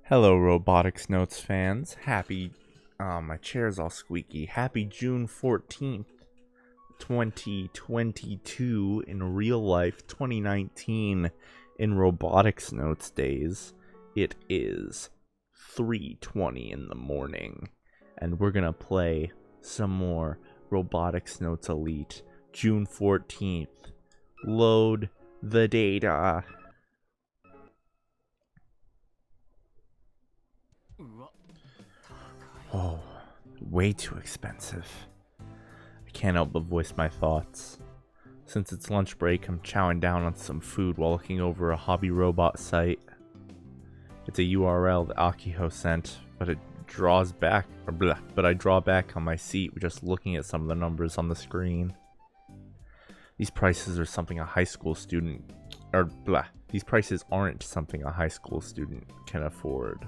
Hello, Robotics Notes fans. My chair's all squeaky. Happy June 14th, 2022 in real life, 2019 in Robotics Notes days. It is 3:20 in the morning, and we're gonna play some more Robotics Notes Elite. June 14th. Load the data. Oh, way too expensive. I can't help but voice my thoughts. Since it's lunch break, I'm chowing down on some food while looking over a hobby robot site. It's a URL that Akio sent, but I draw back on my seat just looking at some of the numbers on the screen. These prices are something a high school student These prices aren't something a high school student can afford.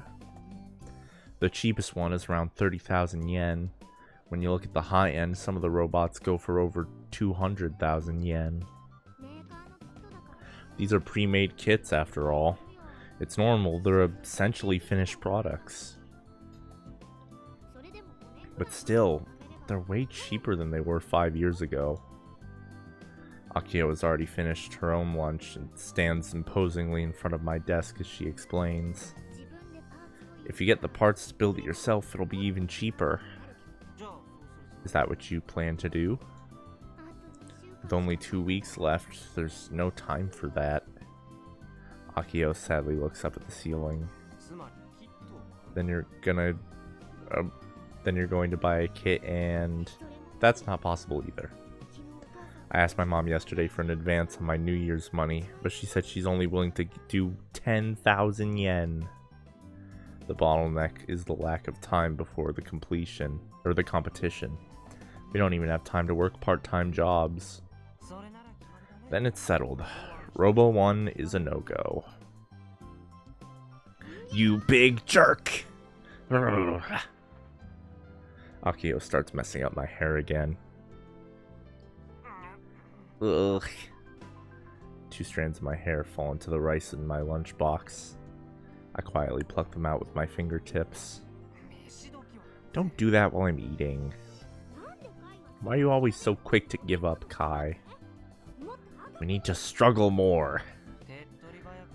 The cheapest one is around 30,000 yen. When you look at the high end, some of the robots go for over 200,000 yen. These are pre-made kits after all. It's normal, they're essentially finished products. But still, they're way cheaper than they were 5 years ago. Akio has already finished her own lunch and stands imposingly in front of my desk as she explains. If you get the parts to build it yourself, it'll be even cheaper. Is that what you plan to do? With only 2 weeks left, there's no time for that. Akio sadly looks up at the ceiling. Then you're going to buy a kit, and that's not possible either. I asked my mom yesterday for an advance on my New Year's money, but she said she's only willing to do 10,000 yen. The bottleneck is the lack of time before the competition. We don't even have time to work part-time jobs. Then it's settled. Robo 1 is a no-go. You big jerk! Akio starts messing up my hair again. Ugh. 2 strands of my hair fall into the rice in my lunchbox. I quietly pluck them out with my fingertips. Don't do that while I'm eating. Why are you always so quick to give up, Kai? We need to struggle more.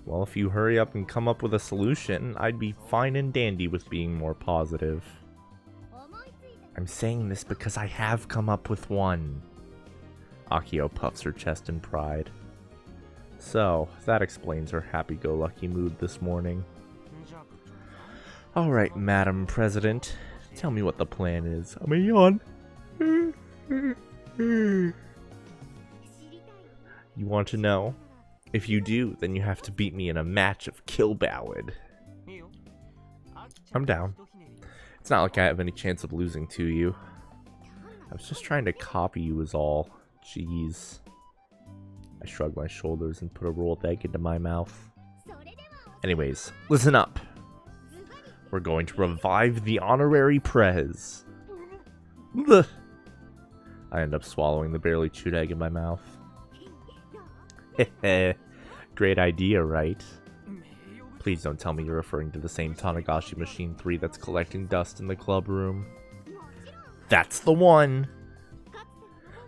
Well, if you hurry up and come up with a solution, I'd be fine and dandy with being more positive. I'm saying this because I have come up with one. Akio puffs her chest in pride. So, that explains her happy-go-lucky mood this morning. Alright, Madam President. Tell me what the plan is. I'm a yawn. You want to know? If you do, then you have to beat me in a match of Kill Ballad. I'm down. It's not like I have any chance of losing to you. I was just trying to copy you is all. Jeez. I shrug my shoulders and put a rolled egg into my mouth. Anyways, listen up. We're going to revive the honorary prez. Blech. I end up swallowing the barely chewed egg in my mouth. Heh. Great idea, right? Please don't tell me you're referring to the same Tanagashi Machine 3 that's collecting dust in the club room. That's the one!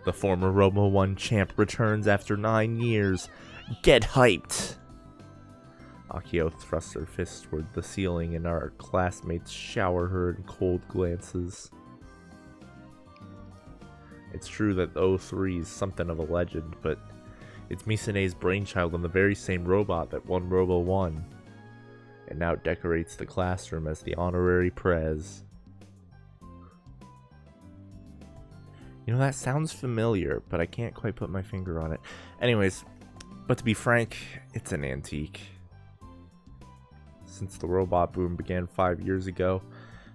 The former Robo 1 champ returns after 9 years. Get hyped! Akio thrusts her fist toward the ceiling and our classmates shower her in cold glances. It's true that 03 is something of a legend, but it's Misane's brainchild on the very same robot that won Robo 1. And now decorates the classroom as the honorary prez. You know, that sounds familiar, but I can't quite put my finger on it. Anyways, but to be frank, it's an antique. Since the robot boom began 5 years ago,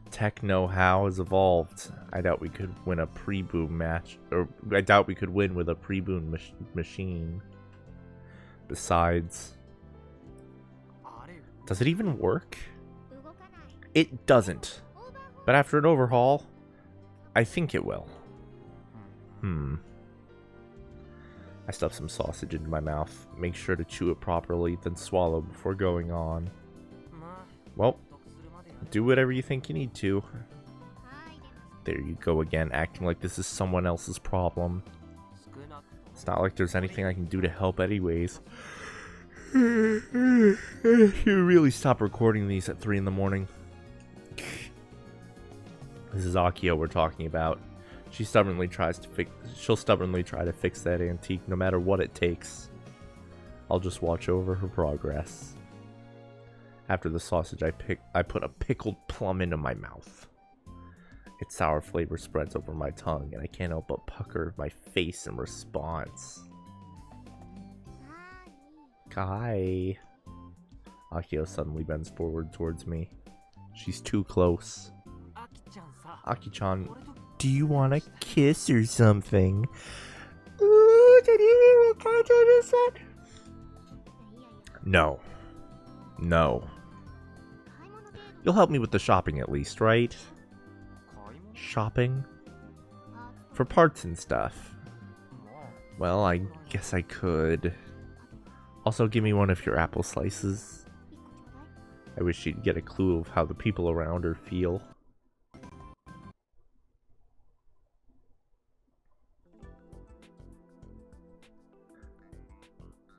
tech know-how has evolved. I doubt we could win a pre-boom match, or I doubt we could win with a pre-boom machine. Besides, does it even work? It doesn't. But after an overhaul, I think it will. I stuff some sausage into my mouth, make sure to chew it properly, then swallow before going on. Well, do whatever you think you need to. There you go again, acting like this is someone else's problem. It's not like there's anything I can do to help anyways. You really stop recording these at 3 in the morning. This is Akio we're talking about. She'll stubbornly try to fix that antique no matter what it takes. I'll just watch over her progress. After the sausage, I put a pickled plum into my mouth. Its sour flavor spreads over my tongue, and I can't help but pucker my face in response. Kai. Akio suddenly bends forward towards me. She's too close. Aki-chan, do you want a kiss or something? Ooh, did you hear what Kaito just said? No. No. You'll help me with the shopping at least, right? Shopping? For parts and stuff. Well, I guess I could. Also, give me one of your apple slices. I wish she'd get a clue of how the people around her feel.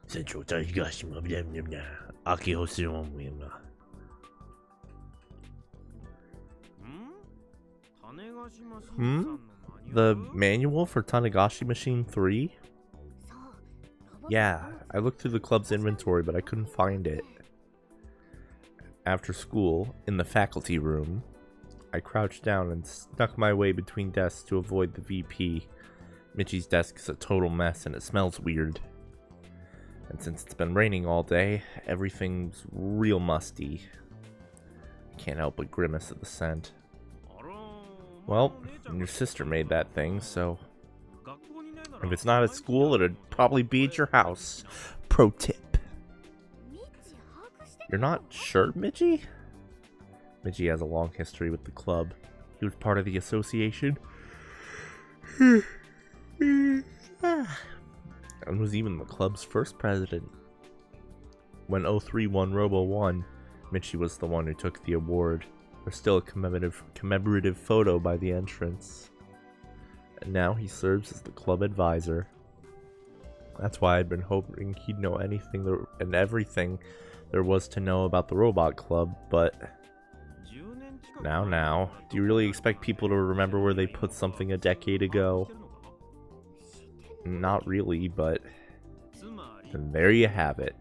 Central Taigashima, Akio Suomima. The manual for Tanagashi Machine 3? Yeah, I looked through the club's inventory, but I couldn't find it. After school, in the faculty room, I crouched down and snuck my way between desks to avoid the VP. Michi's desk is a total mess and it smells weird. And since it's been raining all day, everything's real musty. I can't help but grimace at the scent. Well, your sister made that thing, so if it's not at school, it'd probably be at your house. Pro tip. You're not sure, Michi? Michi has a long history with the club. He was part of the association. And was even the club's first president. When 03 won Robo 1, Michi was the one who took the award. There's still a commemorative photo by the entrance. And now he serves as the club advisor. That's why I'd been hoping he'd know anything and everything there was to know about the Robot Club, but... Now, do you really expect people to remember where they put something a decade ago? Not really, but... And there you have it.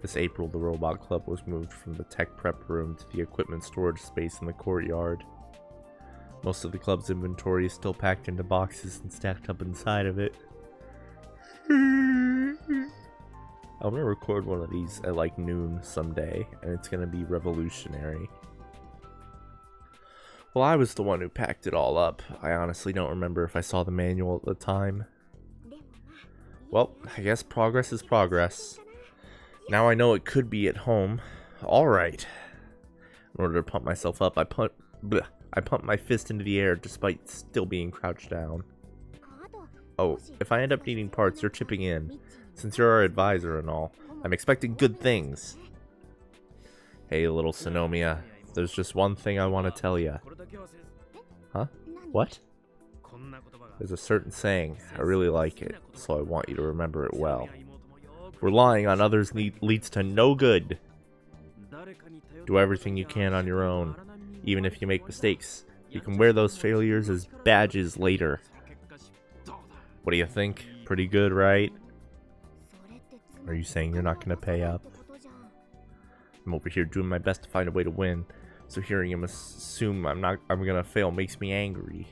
This April, the Robot Club was moved from the tech prep room to the equipment storage space in the courtyard. Most of the club's inventory is still packed into boxes and stacked up inside of it. I'm gonna record one of these at like noon someday, and it's gonna be revolutionary. Well, I was the one who packed it all up. I honestly don't remember if I saw the manual at the time. Well, I guess progress is progress. Now I know it could be at home. Alright. In order to pump myself up, I pumped my fist into the air despite still being crouched down. Oh, if I end up needing parts, you're chipping in. Since you're our advisor and all, I'm expecting good things. Hey, little Sonomiya, there's just one thing I want to tell you. Huh? What? There's a certain saying. I really like it, so I want you to remember it well. Relying on others leads to no good. Do everything you can on your own. Even if you make mistakes, you can wear those failures as badges later. What do you think? Pretty good, right? Are you saying you're not going to pay up? I'm over here doing my best to find a way to win, so hearing him assume I'm going to fail makes me angry.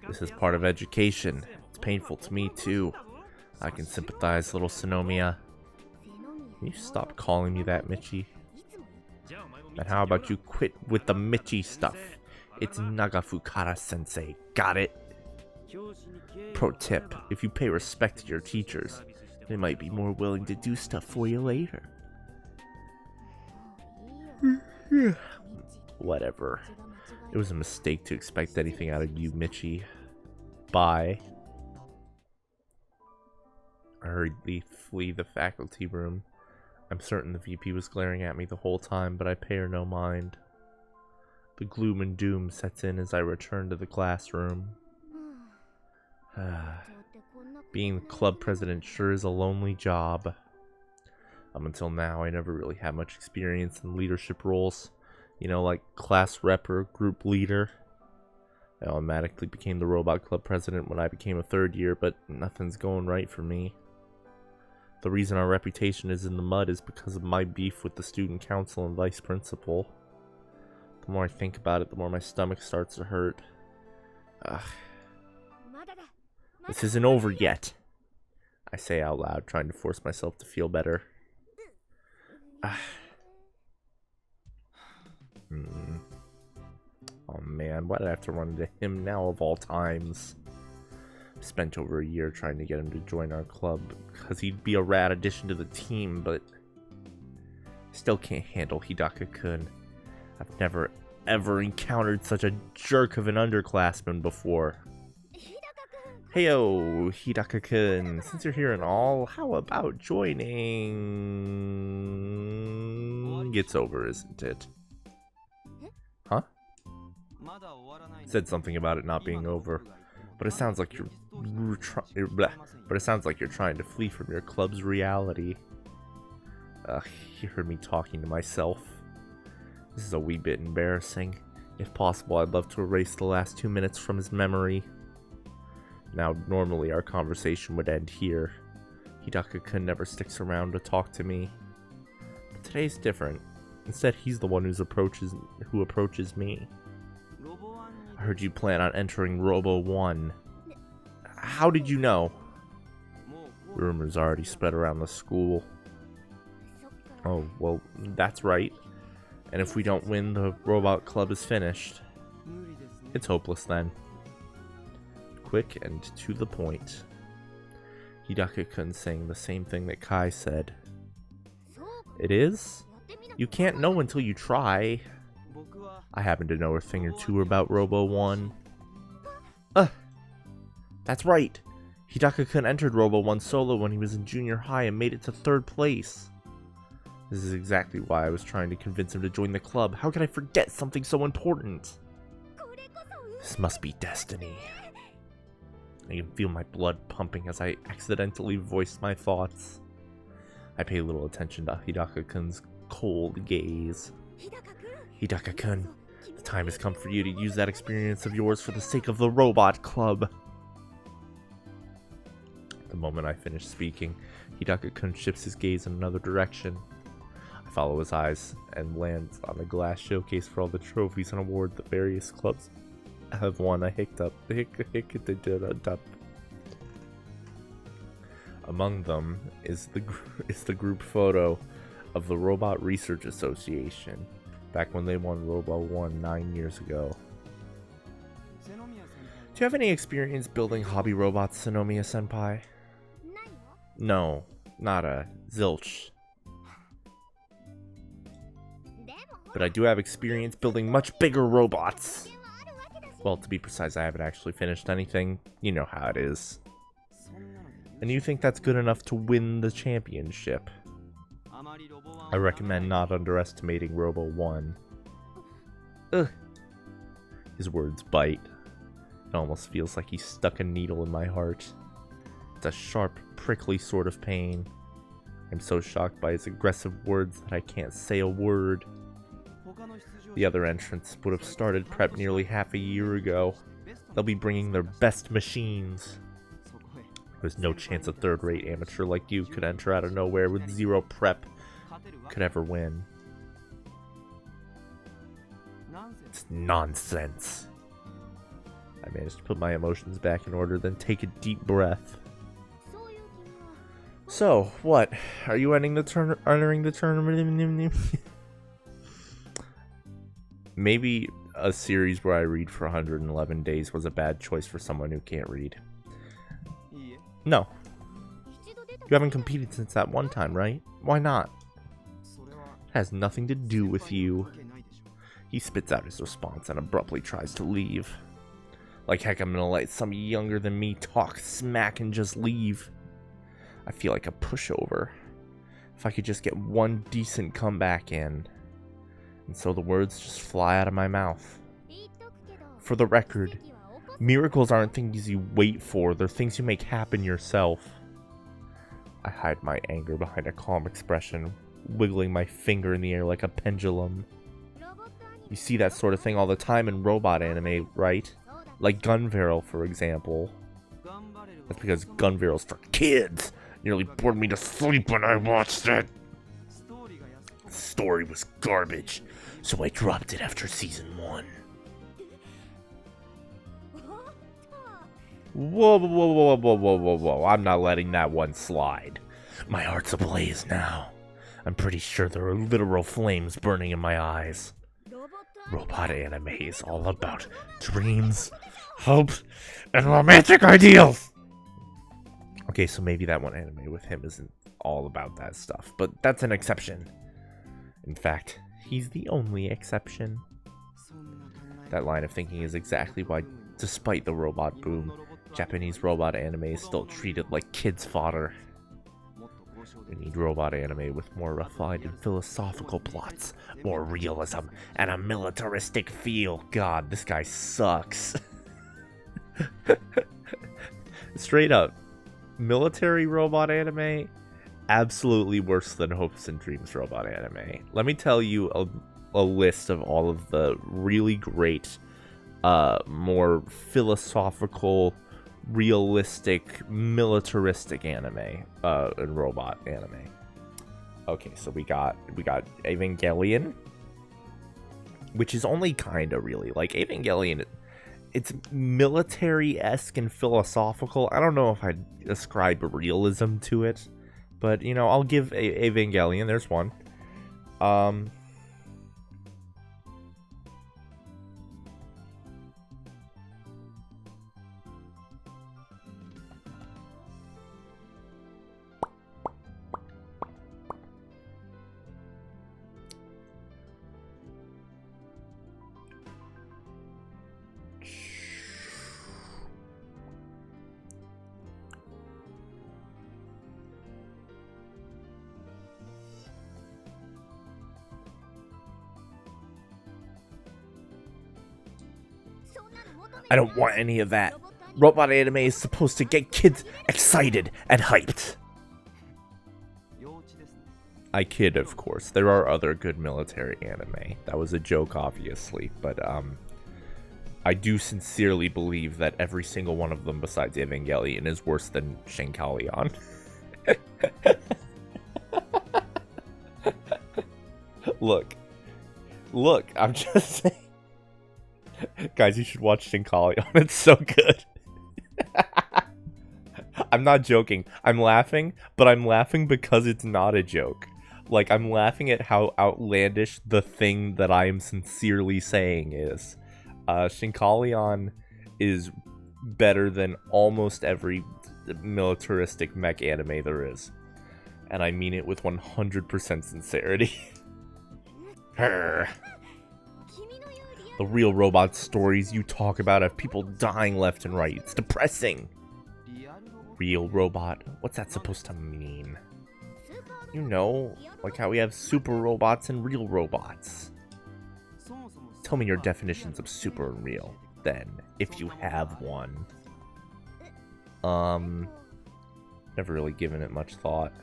This is part of education. It's painful to me too. I can sympathize, little Sonomiya. Can you stop calling me that, Michi? And how about you quit with the Michi stuff? It's Nagafukara-sensei. Got it? Pro tip, if you pay respect to your teachers, they might be more willing to do stuff for you later. Whatever. It was a mistake to expect anything out of you, Michi. Bye. I hurriedly flee the faculty room. I'm certain the VP was glaring at me the whole time, but I pay her no mind. The gloom and doom sets in as I return to the classroom. Being the club president sure is a lonely job. Up until now, I never really had much experience in leadership roles. You know, like class rep or group leader. I automatically became the robot club president when I became a third year, but nothing's going right for me. The reason our reputation is in the mud is because of my beef with the student council and vice principal. The more I think about it, the more my stomach starts to hurt. Ugh. This isn't over yet, I say out loud, trying to force myself to feel better. Oh man, why did I have to run into him now of all times? Spent over a year trying to get him to join our club because he'd be a rad addition to the team, but still can't handle Hidaka-kun. I've never ever encountered such a jerk of an underclassman before. Heyo, Hidaka-kun, since you're here and all, how about joining? It's over, isn't it? Huh? Said something about it not being over, but it sounds like you're trying to flee from your club's reality. You heard me talking to myself. This is a wee bit embarrassing. If possible, I'd love to erase the last 2 minutes from his memory. Now, normally our conversation would end here. Hidaka-kun never sticks around to talk to me. But today's different. Instead, he's the one who approaches me. I heard you plan on entering Robo 1. How did you know? Rumors already spread around the school. Oh, well, that's right. And if we don't win, the robot club is finished. It's hopeless then. Quick and to the point. Hidaka-kun saying the same thing that Kai said. It is? You can't know until you try. I happen to know a thing or two about Robo 1. That's right. Hidaka-kun entered Robo 1 solo when he was in junior high and made it to 3rd place. This is exactly why I was trying to convince him to join the club. How could I forget something so important? This must be destiny. I can feel my blood pumping as I accidentally voiced my thoughts. I pay little attention to Hidaka-kun's cold gaze. Hidaka-kun, the time has come for you to use that experience of yours for the sake of the robot club. The moment I finish speaking, Hidaka-kun shifts his gaze in another direction. I follow his eyes and lands on the glass showcase for all the trophies and awards the various clubs have won. I hicced up. Among them is the group photo of the Robot Research Association, back when they won Robo 1 9 years ago. Do you have any experience building hobby robots, Sonomiya-senpai? No, not a zilch. But I do have experience building much bigger robots. Well, to be precise, I haven't actually finished anything. You know how it is. And you think that's good enough to win the championship? I recommend not underestimating Robo 1. Ugh. His words bite. It almost feels like he stuck a needle in my heart. It's a sharp, prickly sort of pain. I'm so shocked by his aggressive words that I can't say a word. The other entrants would have started prep nearly half a year ago. They'll be bringing their best machines. There's no chance a third-rate amateur like you could enter out of nowhere with zero prep could ever win. It's nonsense. I managed to put my emotions back in order, then take a deep breath. So, what? Are you entering the tournament? Maybe a series where I read for 111 days was a bad choice for someone who can't read. No. You haven't competed since that one time, right? Why not? It has nothing to do with you. He spits out his response and abruptly tries to leave. Like heck, I'm gonna let some younger than me talk smack and just leave. I feel like a pushover. If I could just get one decent comeback in. And so the words just fly out of my mouth. For the record, miracles aren't things you wait for, they're things you make happen yourself. I hide my anger behind a calm expression, wiggling my finger in the air like a pendulum. You see that sort of thing all the time in robot anime, right? Like Gunbarrel, for example. That's because Gunbarrel's for kids. Nearly bored me to sleep when I watched it. The story was garbage, so I dropped it after season 1. Whoa, whoa, whoa, whoa, whoa, whoa, whoa, whoa. I'm not letting that one slide. My heart's ablaze now. I'm pretty sure there are literal flames burning in my eyes. Robot anime is all about dreams, hope, and romantic ideals. Okay, so maybe that one anime with him isn't all about that stuff, but that's an exception. In fact, he's the only exception. That line of thinking is exactly why, despite the robot boom, Japanese robot anime is still treated like kids' fodder. We need robot anime with more refined and philosophical plots, more realism, and a militaristic feel. God, this guy sucks. Straight up, military robot anime, absolutely worse than Hopes and Dreams robot anime. Let me tell you a list of all of the really great, more philosophical, realistic, militaristic anime, and robot anime. Okay, so we got Evangelion, which is only kinda really like Evangelion. It's military-esque and philosophical. I don't know if I'd ascribe realism to it, but you know, I'll give Evangelion. There's one. I don't want any of that. Robot anime is supposed to get kids excited and hyped. I kid, of course. There are other good military anime. That was a joke, obviously, but I do sincerely believe that every single one of them besides Evangelion is worse than Shinkalion. Look, I'm just saying. Guys, you should watch Shinkalion. It's so good. I'm not joking. I'm laughing, but I'm laughing because it's not a joke. Like, I'm laughing at how outlandish the thing that I am sincerely saying is. Shinkalion is better than almost every militaristic mech anime there is. And I mean it with 100% sincerity. The real robot stories you talk about have people dying left and right. It's depressing. Real robot? What's that supposed to mean? You know, like how we have super robots and real robots. Tell me your definitions of super and real, then, if you have one. Never really given it much thought.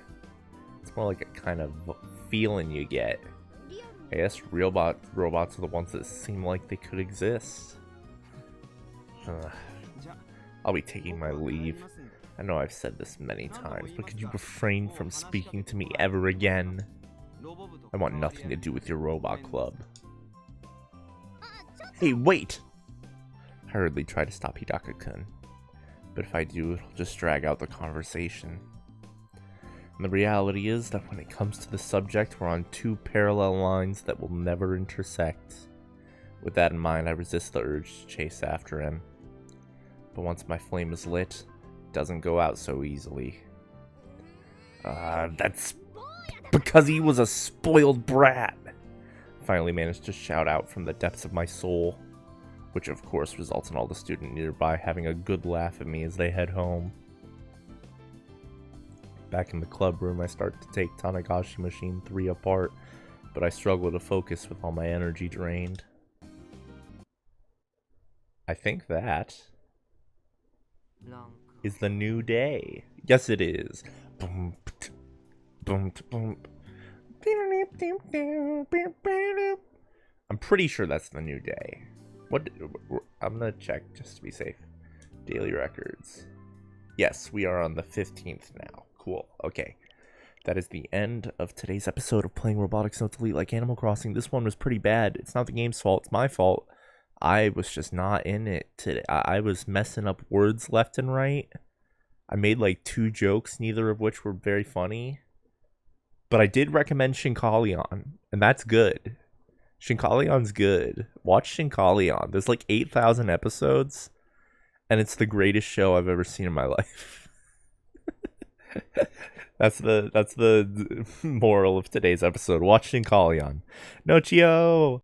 It's more like a kind of feeling you get. I guess robots are the ones that seem like they could exist. I'll be taking my leave. I know I've said this many times, but could you refrain from speaking to me ever again? I want nothing to do with your robot club. Hey, wait! I hurriedly try to stop Hidaka-kun, but if I do, it'll just drag out the conversation. And the reality is that when it comes to the subject, we're on two parallel lines that will never intersect. With that in mind, I resist the urge to chase after him. But once my flame is lit, it doesn't go out so easily. That's because he was a spoiled brat! I finally managed to shout out from the depths of my soul, which of course results in all the students nearby having a good laugh at me as they head home. Back in the club room, I start to take Tanagashi Machine 3 apart, but I struggle to focus with all my energy drained. I think that is the new day. Yes, it is. Boom, boom, boom. I'm pretty sure that's the new day. What? I'm gonna check just to be safe. Daily records. Yes, we are on the 15th now. Cool. Okay. That is the end of today's episode of playing Robotics Not Delete like Animal Crossing. This one was pretty bad. It's not the game's fault. It's my fault. I was just not in it today. I was messing up words left and right. I made like 2 jokes, neither of which were very funny. But I did recommend Shinkalion, and that's good. Shinkalion's good. Watch Shinkalion. There's like 8,000 episodes, and it's the greatest show I've ever seen in my life. That's the moral of today's episode. Watch Shinkalion. Nochio!